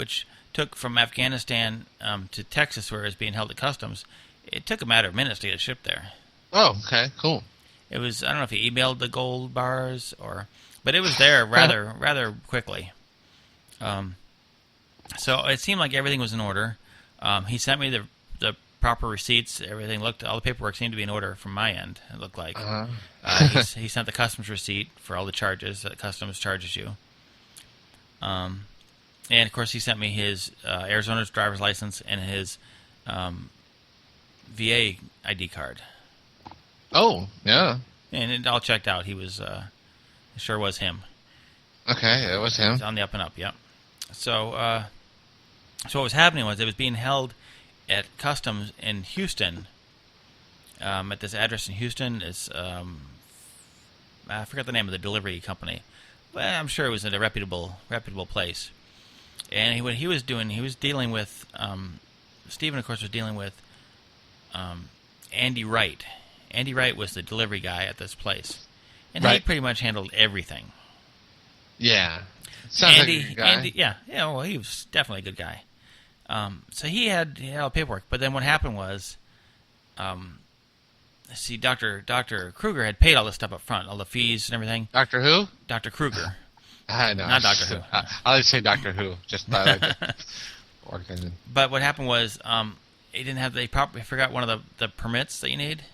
which took from Afghanistan to Texas, where it was being held at customs. It took a matter of minutes to get it shipped there. Oh, okay, cool. It was, I don't know if he emailed the gold bars but it was there rather quickly. So it seemed like everything was in order. He sent me the proper receipts. All the paperwork seemed to be in order from my end. It looked like. He sent the customs receipt for all the charges that customs charges you. And of course, he sent me his Arizona's driver's license and his VA ID card. Oh, yeah. And it all checked out. He was, it sure was him. Okay, it was him. He's on the up and up. Yep. So what was happening was it was being held at customs in Houston, at this address in Houston. It's I forgot the name of the delivery company, but I'm sure it was at a reputable place. And what he was doing, he was dealing with Stephen, of course, was dealing with Andy Wright. Andy Wright was the delivery guy at this place, and he pretty much handled everything. Yeah, sounds like a good guy. Andy, yeah. Well, he was definitely a good guy. So he had all the paperwork, but then what happened was, Dr. Kruger had paid all this stuff up front, all the fees and everything. Dr. Who? Dr. Kruger. I know. Not Doctor Who. I like to say Doctor Who, just by like But what happened was, they probably forgot one of the permits that you need.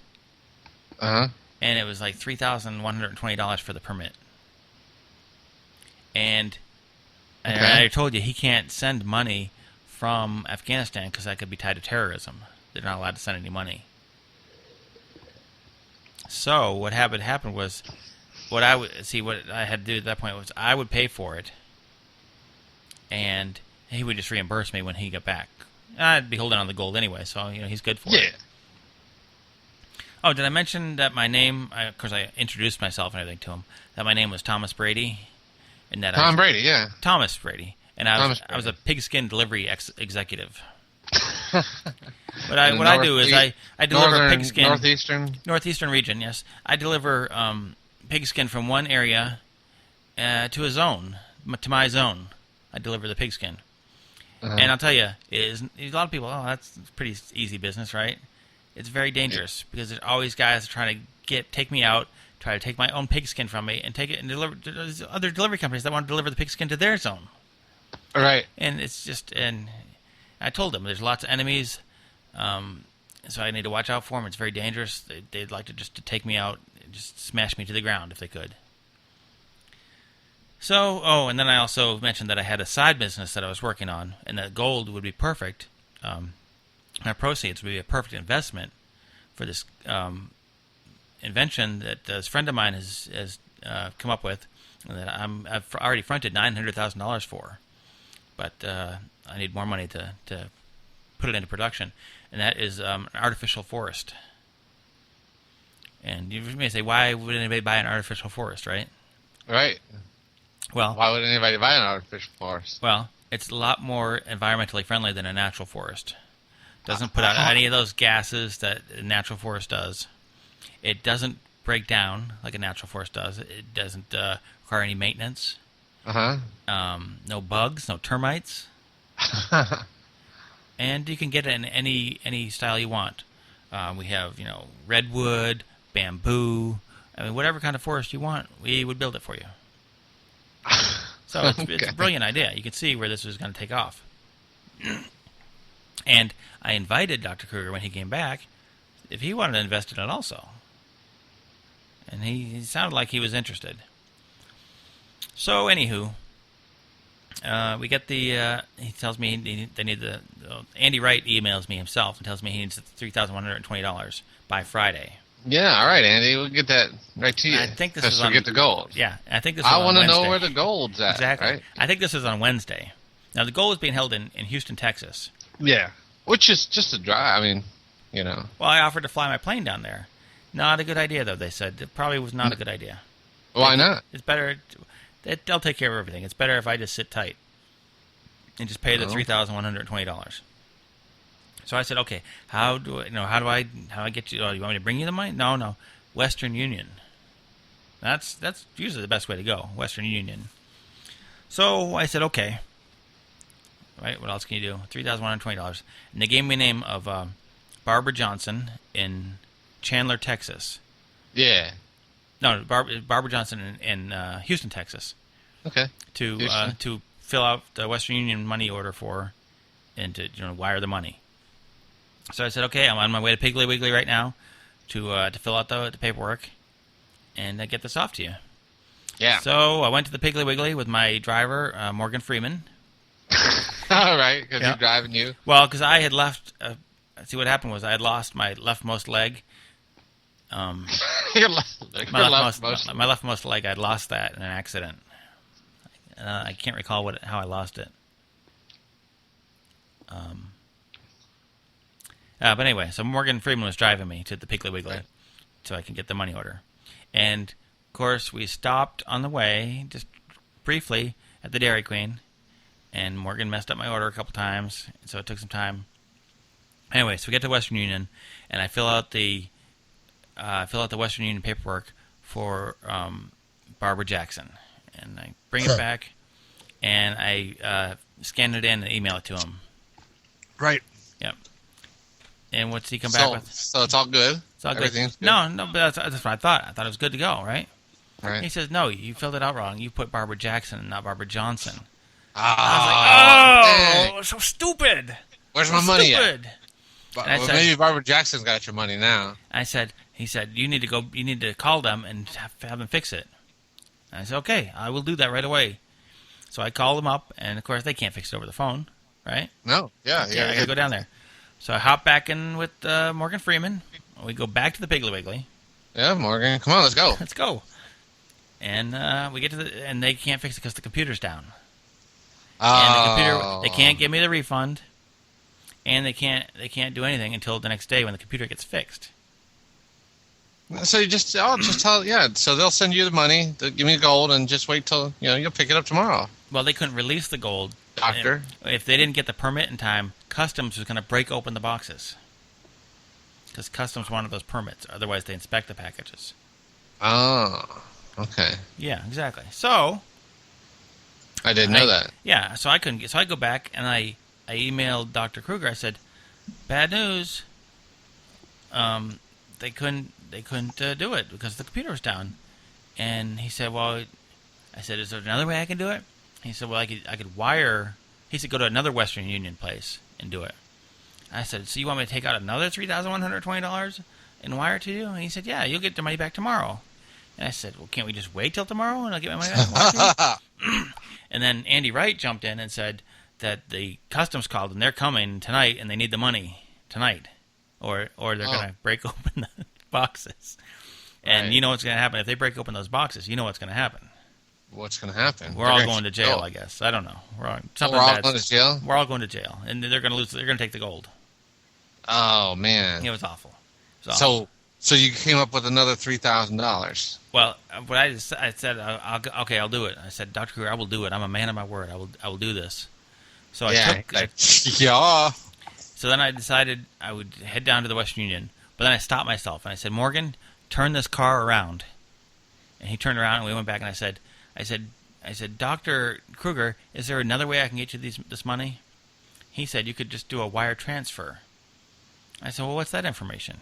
Uh-huh. And it was like $3,120 for the permit. And I told you, he can't send money from Afghanistan because that could be tied to terrorism. They're not allowed to send any money. So what happened was, what I had to do at that point was I would pay for it, and he would just reimburse me when he got back. I'd be holding on the gold anyway, so he's good for it. Oh, did I mention that my name? Of course, I introduced myself and everything to him. That my name was Thomas Brady, and that Thomas Brady, and I was a pigskin delivery executive. What I do is I deliver pigskin. Northeastern region, yes. I deliver pigskin from one area to a zone, to my zone. I deliver the pigskin. And I'll tell you, a lot of people, that's pretty easy business, right? It's very dangerous because there's always guys trying to take me out, try to take my own pigskin from me, and take it and deliver to other delivery companies that want to deliver the pigskin to their zone. Right. And it's just, and I told them there's lots of enemies, so I need to watch out for them. It's very dangerous. They'd like to take me out, and just smash me to the ground if they could. So, and then I also mentioned that I had a side business that I was working on, and that gold would be perfect. My proceeds would be a perfect investment for this invention that this friend of mine has come up with, that I've already fronted $900,000 for, but I need more money to put it into production, and that is an artificial forest. And you may say, why would anybody buy an artificial forest, right? Right. Well, why would anybody buy an artificial forest? Well, it's a lot more environmentally friendly than a natural forest. Doesn't put out any of those gases that a natural forest does. It doesn't break down like a natural forest does. It doesn't require any maintenance. No bugs, no termites. And you can get it in any style you want. We have, redwood, bamboo. I mean, whatever kind of forest you want, we would build it for you. So it's a brilliant idea. You can see where this is going to take off. And I invited Dr. Kruger when he came back if he wanted to invest in it also. And he sounded like he was interested. So, anywho, we get he tells me they need Andy Wright emails me himself and tells me he needs $3,120 by Friday. Yeah, all right, Andy, we'll get that right to you. I think this is on, get the gold. Yeah, I think this is on Wednesday. I want to know where the gold's at. Exactly. Right? I think this is on Wednesday. Now, the gold is being held in Houston, Texas. Yeah, which is just a drive. I mean, Well, I offered to fly my plane down there. Not a good idea, though, they said. It probably was not a good idea. Why not? It's better. They'll take care of everything. It's better if I just sit tight and just pay the $3,120. So I said, okay, how do I get you? Oh, you want me to bring you the money? No, Western Union. That's usually the best way to go, Western Union. So I said, okay. right? What else can you do? $3,120. And they gave me the name of Barbara Johnson in Chandler, Texas. Yeah. No, Barbara Johnson in Houston, Texas. Okay. To fill out the Western Union money order for, and to wire the money. So I said, okay, I'm on my way to Piggly Wiggly right now to fill out the paperwork and get this off to you. Yeah. So I went to the Piggly Wiggly with my driver, Morgan Freeman. All right, because you're driving you. Well, because I had left. See, what happened was I had lost my leftmost leg. My My leftmost leg, I'd lost that in an accident. I can't recall how I lost it. But anyway, so Morgan Freeman was driving me to the Piggly Wiggly so I can get the money order. And, of course, we stopped on the way, just briefly, at the Dairy Queen. And Morgan messed up my order a couple times, so it took some time. Anyway, so we get to Western Union, and I fill out the Western Union paperwork for Barbara Jackson. And I bring it back, and I scan it in and email it to him. Right. Yep. And what's he come back with? So it's all good? It's all Everything's good. good? No, but that's what I thought. I thought it was good to go, right? Right. He says, no, you filled it out wrong. You put Barbara Jackson, not Barbara Johnson. I was like, so stupid. Where's my money at? Well, maybe Barbara Jackson's got your money now. He said, you need to call them and have them fix it. And I said, okay, I will do that right away. So I called them up, and of course they can't fix it over the phone, right? No, yeah. I got to go down there. So I hop back in with Morgan Freeman. We go back to the Piggly Wiggly. Yeah, Morgan, come on, let's go. Let's go. And we get to and they can't fix it because the computer's down. And the computer, they can't give me the refund, and they can't do anything until the next day when the computer gets fixed. So I'll just tell, so they'll send you the money, they'll give me the gold, and just wait till, you'll pick it up tomorrow. Well, they couldn't release the gold. Doctor. If they didn't get the permit in time, Customs was going to break open the boxes. Because Customs wanted those permits, otherwise they inspect the packages. Oh, okay. Yeah, exactly. So I didn't know that. Yeah, so I couldn't get. So I go back and I emailed Dr. Kruger. I said, "Bad news. They couldn't do it because the computer was down." And he said, "Well," I said, "Is there another way I can do it?" He said, "Well, I could wire." He said, "Go to another Western Union place and do it." I said, "So you want me to take out another $3,120 and wire it to you?" And he said, "Yeah, you'll get the money back tomorrow." And I said, "Well, can't we just wait till tomorrow and I'll get my money back tomorrow?" And then Andy Wright jumped in and said that the Customs called and they're coming tonight and they need the money tonight, or they're going to break open the boxes. And you know what's going to happen if they break open those boxes? You know what's going to happen? What's going to happen? We're all going to jail, I guess. I don't know. We're all going to jail? We're all going to jail, and they're going to lose. They're going to take the gold. Oh man, it was awful. So you came up with another $3,000. Well, what I said, I'll do it. I said, Dr. Kruger, I will do it. I'm a man of my word. I will do this. So So then I decided I would head down to the Western Union, but then I stopped myself and I said, Morgan, turn this car around. And he turned around and we went back and I said, Dr. Kruger, is there another way I can get you this money? He said you could just do a wire transfer. I said, well, what's that information?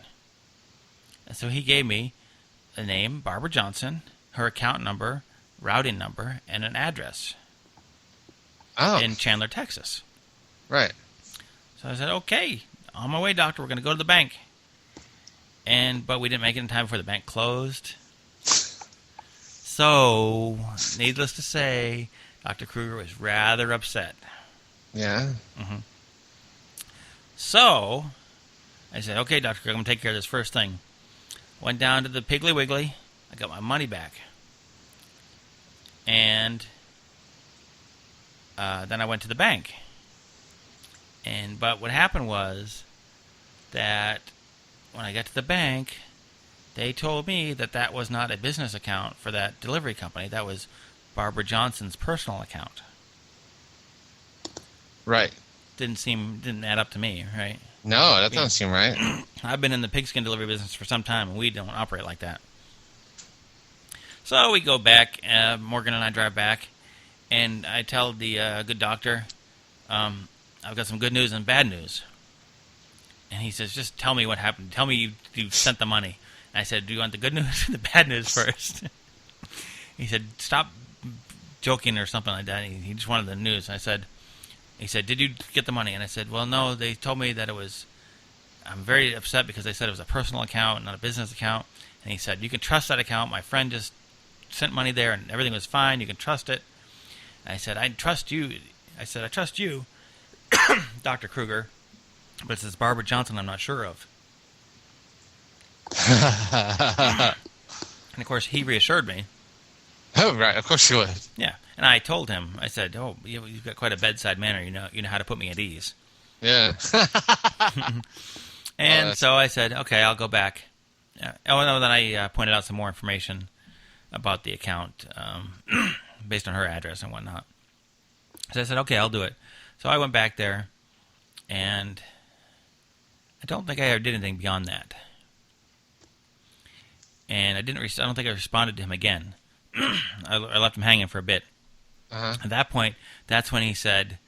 And so he gave me the name, Barbara Johnson, her account number, routing number, and an address in Chandler, Texas. Right. So I said, okay, on my way, doctor, we're going to go to the bank. But we didn't make it in time before the bank closed. So, needless to say, Dr. Kruger was rather upset. Yeah. Mm-hmm. So, I said, okay, Dr. Kruger, I'm going to take care of this first thing. Went down to the Piggly Wiggly. I got my money back. And then I went to the bank. But what happened was that when I got to the bank, they told me that was not a business account for that delivery company. That was Barbara Johnson's personal account. Right. Didn't add up to me, right? No, that doesn't seem right. I've been in the pigskin delivery business for some time, and we don't operate like that. So we go back. Morgan and I drive back, and I tell the good doctor, I've got some good news and bad news. And he says, just tell me what happened. Tell me you sent the money. And I said, do you want the good news or the bad news first? He said, stop joking or something like that. He just wanted the news. He said, did you get the money? And I said, well, no, they told me that it was, I'm very upset because they said it was a personal account, not a business account. And he said, you can trust that account. My friend just sent money there and everything was fine. You can trust it. And I said, I trust you. I said, I trust you, Dr. Kruger, but it's this Barbara Johnson I'm not sure of. And, of course, he reassured me. Oh, right. Of course you would. Yeah. And I told him, I said, oh, you've got quite a bedside manner. You know how to put me at ease. Yeah. And so I said, okay, I'll go back. Then I pointed out some more information about the account based on her address and whatnot. So I said, okay, I'll do it. So I went back there, and I don't think I ever did anything beyond that. And I don't think I responded to him again. I left him hanging for a bit. Uh-huh. At that point, that's when he said,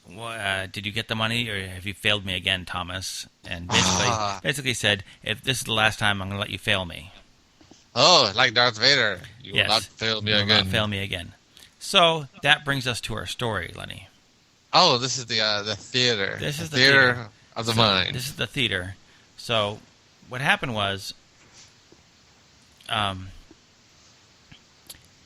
well, did you get the money, or have you failed me again, Thomas? And basically said, if this is the last time, I'm going to let you fail me. Oh, like Darth Vader. You Yes. will not fail me You will again. not fail me again. So that brings us to our story, Lenny. Oh, this is the theater. This is the theater of the mind. This is the theater. So what happened was,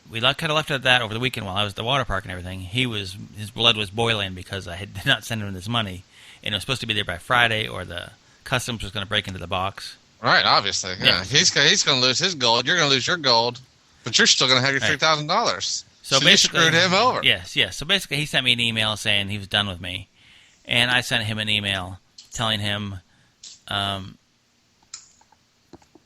we kind of left it at that over the weekend while I was at the water park and everything. His blood was boiling because I did not send him this money, and it was supposed to be there by Friday, or the customs was going to break into the box. Right, obviously. Yeah. He's going to lose his gold. You're going to lose your gold, but you're still going to have your $3,000. So you screwed him over. Yes. So basically, he sent me an email saying he was done with me, and I sent him an email telling him,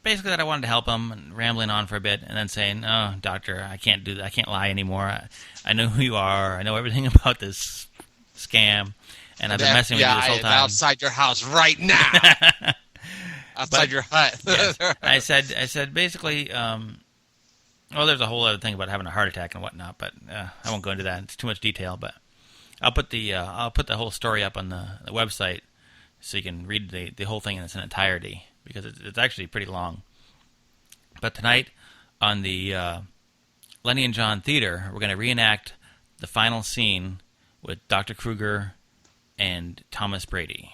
basically that I wanted to help him, and rambling on for a bit, and then saying, "Oh, doctor, I can't do that. I can't lie anymore. I know who you are. I know everything about this scam, and I've been messing with you this whole time." Outside your house right now. Outside your hut. Yes. I said basically. Well, there's a whole other thing about having a heart attack and whatnot, but I won't go into that. It's too much detail. But I'll put the whole story up on the website so you can read the whole thing in its entirety, because it's actually pretty long. But tonight on the Lenny and John Theater, we're going to reenact the final scene with Dr. Kruger and Thomas Brady.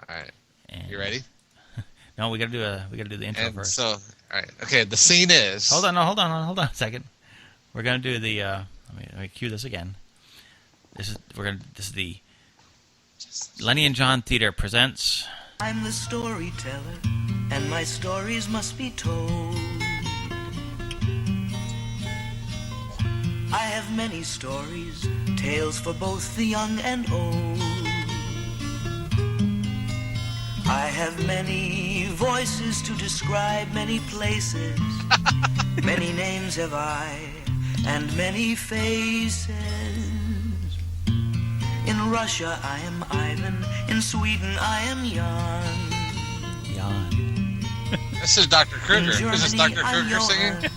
All right. And you ready? No, we got to do the intro first. So, all right. Okay, the scene is. Hold on a second. We're going to do the let me cue this again. This is the Lenny and John Theater presents. I'm the storyteller, and my stories must be told. I have many stories, tales for both the young and old. I have many voices to describe many places. Many names have I, and many faces. In Russia I am Ivan, in Sweden I am Jan. This is Dr. Kruger. This is Dr. Kruger singing.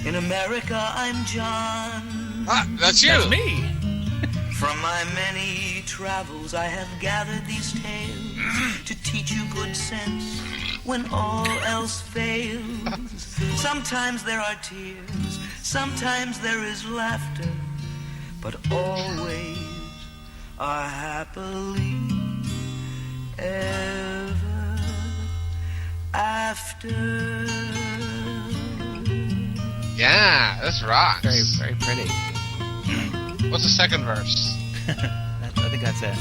In America I'm John. Ah, that's you. That's me. From my many travels I have gathered these tales to teach you good sense when all else fails. Sometimes there are tears, sometimes there is laughter, but always are happily ever after. Yeah, this rocks. Very, very pretty. What's the second verse? I think that's it.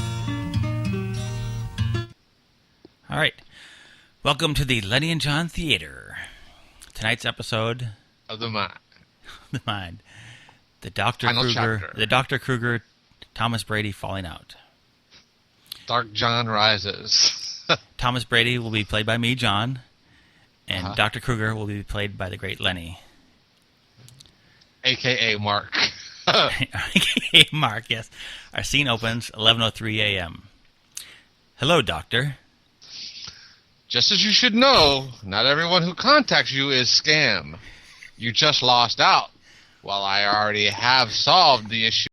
All right. Welcome to the Lenny and John Theater. Tonight's episode Of the mind. The Mind. The Dr. Final Kruger. chapter. The Dr. Kruger, Thomas Brady falling out. Dark John rises. Thomas Brady will be played by me, John, and Uh-huh. Dr. Kruger will be played by the great Lenny. A.K.A. Mark. A.K.A. Mark, yes. Our scene opens 11:03 a.m. Hello, Doctor. Just as you should know, not everyone who contacts you is scam. You just lost out. Well, I already have solved the issue